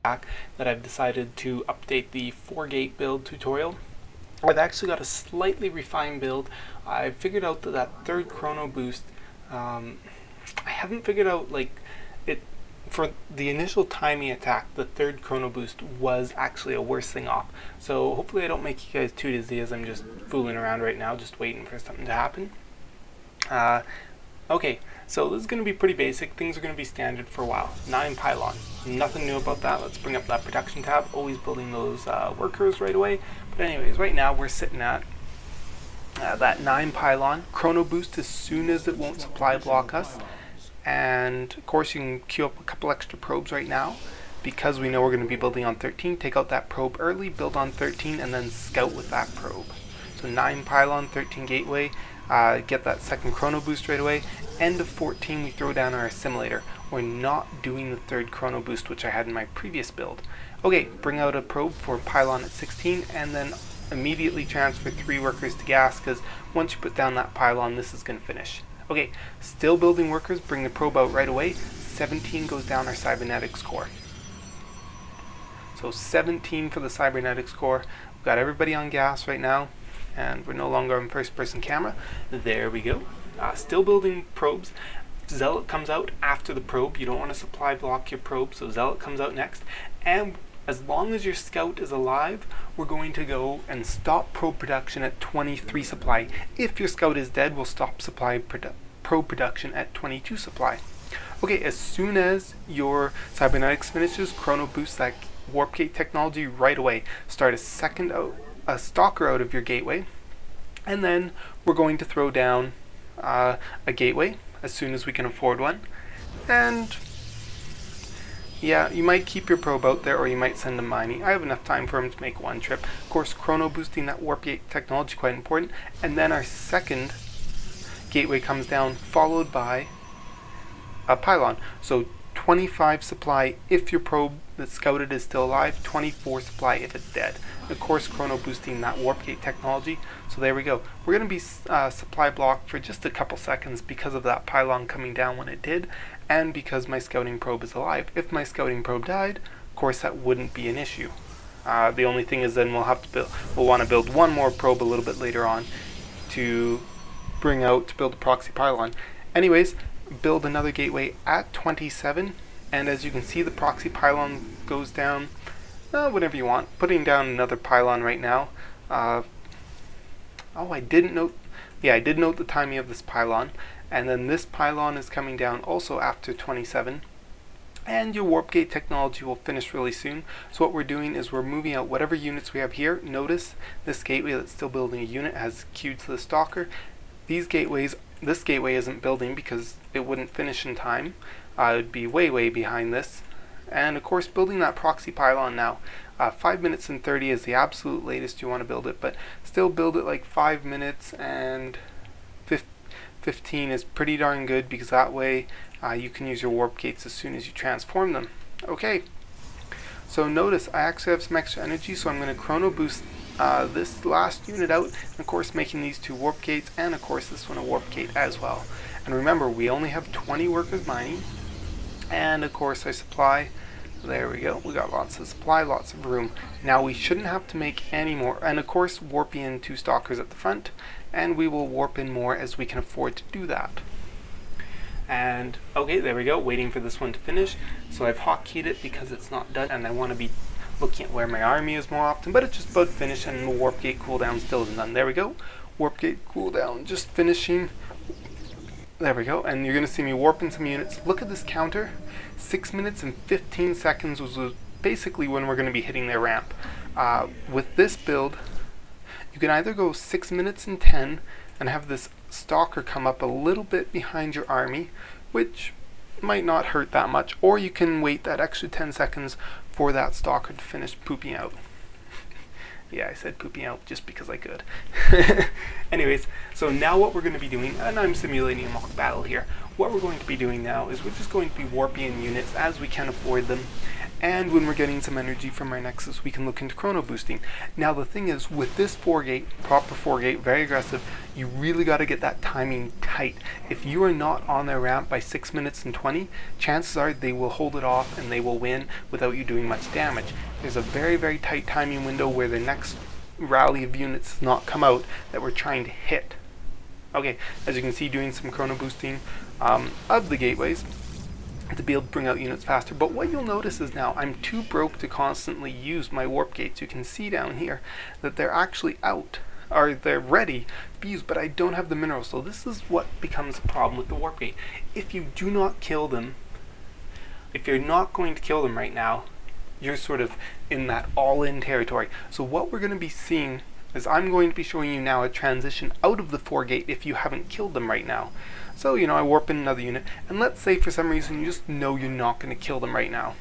back that I've decided to update the 4-gate build tutorial. I've actually got a slightly refined build. I figured out that third chrono boost, I haven't figured out like it for the initial timing attack. The third chrono boost was actually a worse thing off. So hopefully I don't make you guys too dizzy as I'm just fooling around right now, just waiting for something to happen. Okay, so this is going to be pretty basic. Things are going to be standard for a while. 9 pylon. Nothing new about that. Let's bring up that production tab. Always building those workers right away. But anyways, right now we're sitting at that 9 pylon. Chrono boost as soon as it won't supply block us. And of course you can queue up a couple extra probes right now. Because we know we're going to be building on 13, take out that probe early, build on 13, and then scout with that probe. So 9 pylon, 13 gateway. Get that second chrono boost right away. End of 14 we throw down our assimilator. We're not doing the third chrono boost which I had in my previous build. Okay, bring out a probe for pylon at 16 and then immediately transfer 3 workers to gas, because once you put down that pylon this is going to finish. Okay, still building workers, bring the probe out right away. 17 goes down our Cybernetics Core. So 17 for the Cybernetics Core. We've got everybody on gas right now. And we're no longer on first person camera. There we go. Still building probes. Zealot comes out after the probe. You don't want to supply block your probe, so Zealot comes out next. And as long as your scout is alive, we're going to go and stop probe production at 23 supply. If your scout is dead, we'll stop probe production at 22 supply. Okay, as soon as your Cybernetics finishes, chrono boost that warpgate technology right away. Start a stalker out of your gateway, and then we're going to throw down a gateway as soon as we can afford one. And yeah, you might keep your probe out there or you might send him mining. I have enough time for him to make one trip. Of course, chrono boosting that warpgate technology quite important. And then our second gateway comes down, followed by a pylon. So 25 supply if your probe that's scouted is still alive, 24 supply if it's dead. Of course, chrono boosting that warpgate technology. So there we go. We're going to be supply blocked for just a couple seconds because of that pylon coming down when it did, and because my scouting probe is alive. If my scouting probe died, of course that wouldn't be an issue. The only thing is then we'll want to build one more probe a little bit later on to build a proxy pylon. Anyways, build another gateway at 27, and as you can see the proxy pylon goes down whenever you want. Putting down another pylon right now. Oh, I did note the timing of this pylon, and then this pylon is coming down also after 27, and your warpgate technology will finish really soon. So what we're doing is we're moving out whatever units we have here. Notice this gateway that's still building a unit has queued to the stalker. This gateway isn't building because it wouldn't finish in time. It would be way behind this. And of course, building that proxy pylon now. 5 minutes and 30 is the absolute latest you want to build it, but still build it like 5 minutes and 15 is pretty darn good, because that way you can use your warp gates as soon as you transform them. Okay, so notice I actually have some extra energy, so I'm going to chrono boost this last unit out, and of course making these 2 warp gates, and of course this one a warp gate as well. And remember, we only have 20 workers mining, and of course I supply. There we go, we got lots of supply, lots of room. Now we shouldn't have to make any more, and of course warp in 2 stalkers at the front, and we will warp in more as we can afford to do that. And okay, there we go, waiting for this one to finish. So I've hotkeyed it because it's not done, and I want to be looking at where my army is more often, but it's just about finished, and the warp gate cooldown still isn't done. There we go, warp gate cooldown just finishing. There we go, and you're going to see me warping some units. Look at this counter. 6 minutes and 15 seconds was basically when we're going to be hitting their ramp. With this build, you can either go 6 minutes and 10 and have this stalker come up a little bit behind your army, which might not hurt that much, or you can wait that extra 10 seconds for that stalker to finish pooping out. Yeah, I said pooping out just because I could. Anyways, so now what we're going to be doing, and I'm simulating a mock battle here, what we're going to be doing now is we're just going to be warping units as we can afford them, and when we're getting some energy from our Nexus, we can look into chrono boosting. Now the thing is, with this 4-gate, proper 4-gate, very aggressive, you really got to get that timing tight. If you are not on their ramp by 6 minutes and 20, chances are they will hold it off and they will win without you doing much damage. There's a very, very tight timing window where the next rally of units does not come out that we're trying to hit. Okay, as you can see, doing some chrono boosting of the gateways to be able to bring out units faster. But what you'll notice is now I'm too broke to constantly use my warp gates. You can see down here that they're actually out, or they're ready to be used, but I don't have the minerals. So this is what becomes a problem with the warp gate. If you do not kill them, if you're not going to kill them right now, you're sort of in that all-in territory. So what we're going to be seeing is I'm going to be showing you now a transition out of the 4-gate if you haven't killed them right now. So, you know, I warp in another unit, and let's say for some reason you just know you're not going to kill them right now.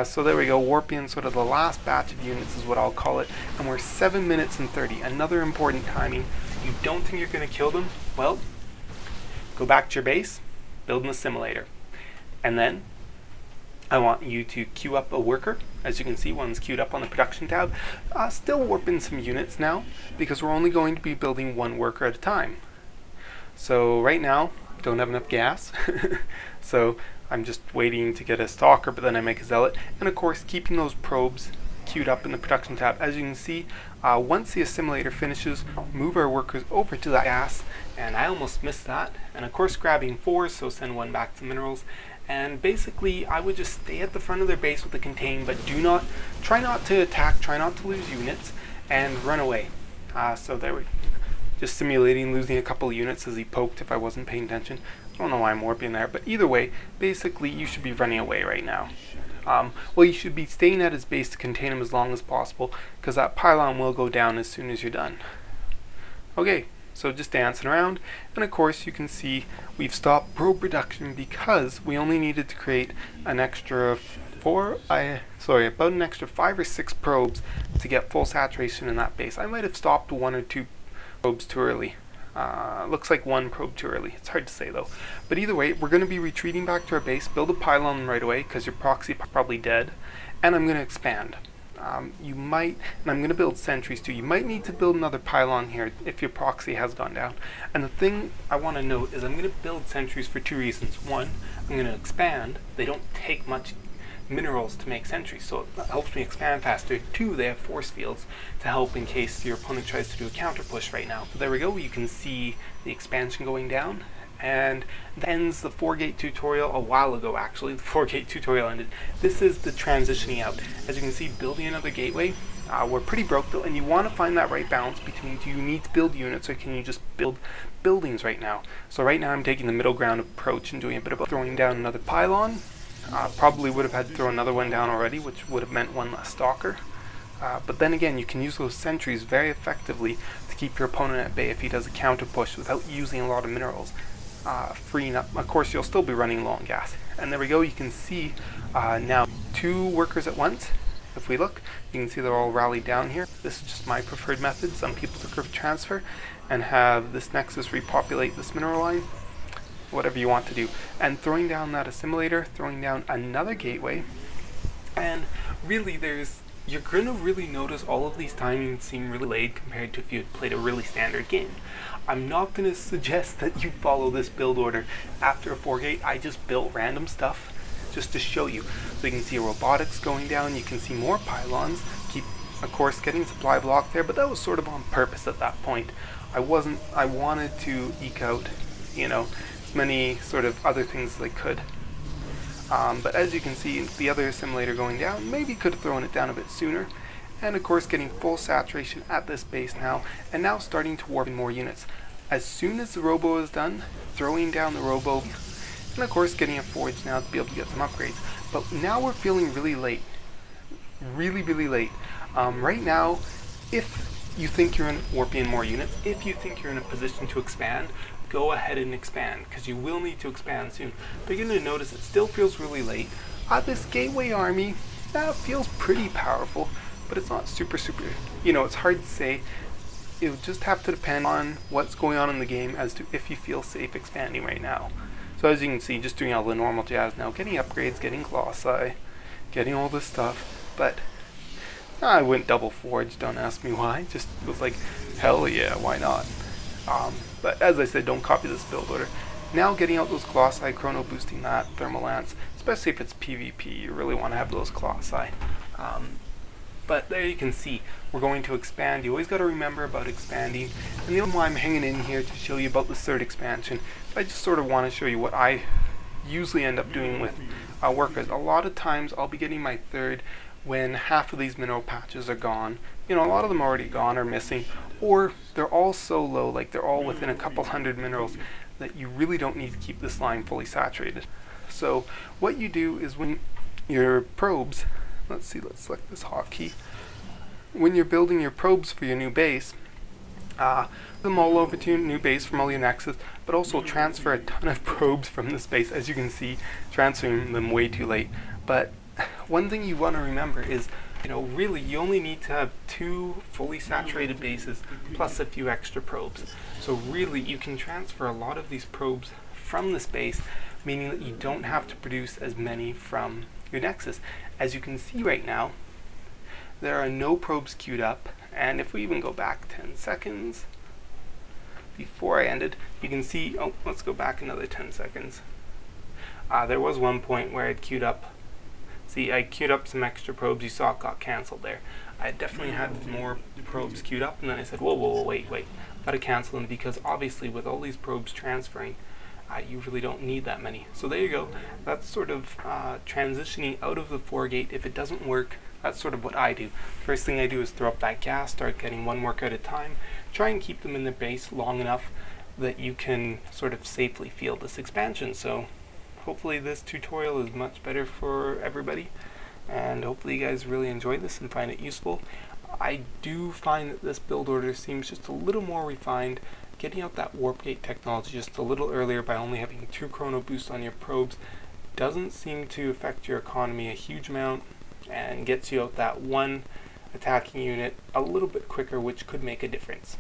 So there we go, warp in sort of the last batch of units is what I'll call it, and we're 7 minutes and 30. Another important timing. You don't think you're going to kill them? Well, go back to your base, build an assimilator, and then I want you to queue up a worker. As you can see, one's queued up on the production tab. Still warp in some units now, because we're only going to be building one worker at a time. So right now, don't have enough gas, so I'm just waiting to get a stalker, but then I make a zealot. And of course, keeping those probes queued up in the production tab. As you can see, once the assimilator finishes, move our workers over to that gas, and I almost missed that. And of course, grabbing 4, so send 1 back to minerals. And basically, I would just stay at the front of their base with the contain, but try not to attack, try not to lose units, and run away. So there we go. Just simulating losing a couple of units as he poked if I wasn't paying attention. I don't know why I'm warping there, but either way, basically you should be running away right now. Well, you should be staying at his base to contain him as long as possible, because that pylon will go down as soon as you're done. Okay, so just dancing around, and of course you can see we've stopped probe production because we only needed to create an extra about an extra 5 or 6 probes to get full saturation in that base. I might have stopped 1 or 2 probes too early. Looks like 1 probe too early. It's hard to say though. But either way, we're going to be retreating back to our base, build a pylon right away because your proxy is probably dead, and I'm going to expand. And I'm going to build sentries too. You might need to build another pylon here if your proxy has gone down. And the thing I want to note is I'm going to build sentries for 2 reasons. 1, I'm going to expand. They don't take much minerals to make sentries, so it helps me expand faster. 2, they have force fields to help in case your opponent tries to do a counter push right now. But there we go, you can see the expansion going down, and that ends the 4-gate tutorial a while ago. Actually, the 4-gate tutorial ended. This is the transitioning out. As you can see, building another gateway. We're pretty broke though, and you want to find that right balance between, do you need to build units or can you just build buildings right now? So right now I'm taking the middle ground approach and doing a bit of throwing down another pylon. Probably would have had to throw another one down already, which would have meant 1 less stalker. But then again, you can use those sentries very effectively to keep your opponent at bay if he does a counter push without using a lot of minerals. Freeing up, of course, you'll still be running low on gas. And there we go, you can see now 2 workers at once. If we look, you can see they're all rallied down here. This is just my preferred method. Some people prefer transfer and have this Nexus repopulate this mineral line. Whatever you want to do, and throwing down that assimilator, throwing down another gateway, and really you're going to really notice all of these timings seem really late compared to if you had played a really standard game. I'm not going to suggest that you follow this build order after a 4-gate. I just built random stuff just to show you. So you can see robotics going down, you can see more pylons, keep of course getting supply block there, but that was sort of on purpose at that point. I wanted to eke out, you know, as many sort of other things as I could. But as you can see, the other assimilator going down, maybe could have thrown it down a bit sooner. And of course getting full saturation at this base now, and now starting to warp in more units. As soon as the robo is done, throwing down the robo, and of course getting a forge now to be able to get some upgrades. But now we're feeling really late. Really, really late. Right now, if you think you're in warping more units, if you think you're in a position to expand, go ahead and expand, because you will need to expand soon. But you're going to notice it still feels really late. This gateway army, that feels pretty powerful. but it's not super, you know, it's hard to say. It would just have to depend on what's going on in the game as to if you feel safe expanding right now. So as you can see, just doing all the normal jazz now, getting upgrades, getting colossi, getting all this stuff, but I went double forge, don't ask me why, just was like, hell yeah, why not? But as I said, don't copy this build order. Now getting out those colossi, chrono boosting that, thermal lance, especially if it's PvP, you really want to have those colossi. But there you can see, we're going to expand. You always got to remember about expanding. And the reason why I'm hanging in here to show you about the third expansion, I just sort of want to show you what I usually end up doing with workers. A lot of times I'll be getting my third when half of these mineral patches are gone. You know, a lot of them are already gone or missing, or they're all so low, like they're all within a couple hundred minerals, that you really don't need to keep this line fully saturated. So what you do is when your probes, let's select this hotkey. When you're building your probes for your new base, them all over to your new base from all your nexus, but also transfer a ton of probes from this base. As you can see, transferring them way too late. But one thing you want to remember is, you know, really you only need to have 2 fully saturated bases plus a few extra probes. So really you can transfer a lot of these probes from this base, meaning that you don't have to produce as many from your nexus. As you can see right now, there are no probes queued up, and if we even go back 10 seconds before I ended, you can see, oh, let's go back another 10 seconds. There was one point where I'd queued up, see, I queued up some extra probes, you saw it got cancelled there. I definitely had more probes queued up, and then I said, whoa, wait, gotta cancel them, because obviously with all these probes transferring, you really don't need that many. So there you go. That's sort of transitioning out of the 4-gate. If it doesn't work, that's sort of what I do. First thing I do is throw up that gas, start getting one worker at a time, try and keep them in the base long enough that you can sort of safely field this expansion. So hopefully this tutorial is much better for everybody, and hopefully you guys really enjoy this and find it useful. I do find that this build order seems just a little more refined. Getting out that warpgate technology just a little earlier by only having 2 chrono boosts on your probes doesn't seem to affect your economy a huge amount, and gets you out that 1 attacking unit a little bit quicker, which could make a difference.